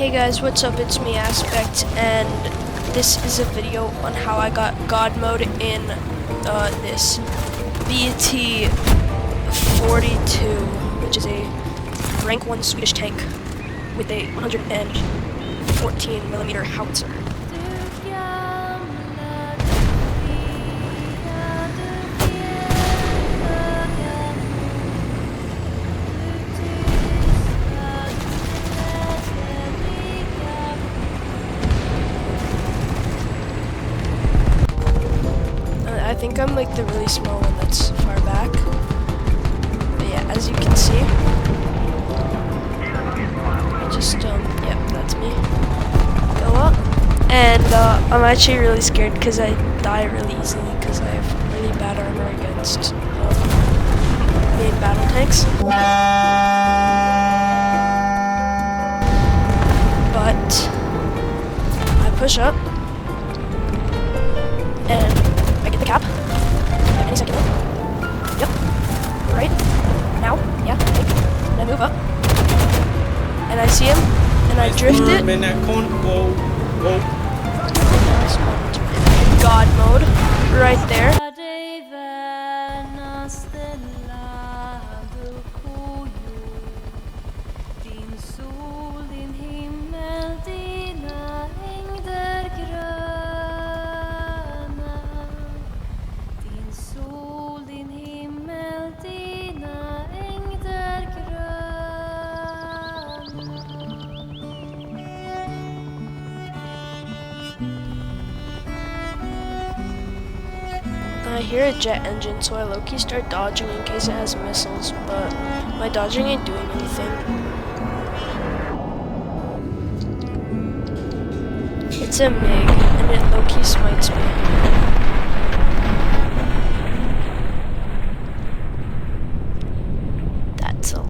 Hey guys, what's up? It's me, Aspect, and this is a video on how I got Godmode in this BT42, which is a rank 1 Swedish tank with a 114mm howitzer. I think I'm like the really small one that's far back. But yeah, as you can see, I just, yep, that's me. Go up. And I'm actually really scared because I die really easily because I have really bad armor against main battle tanks. But I push up and I get the cap. Any second. Yep. Right. Now. Yeah. Take. And I move up. And I see him. And I drift it. God mode. Right there. I hear a jet engine, so I low-key start dodging in case it has missiles, but my dodging ain't doing anything. It's a MiG, and it low-key smites me.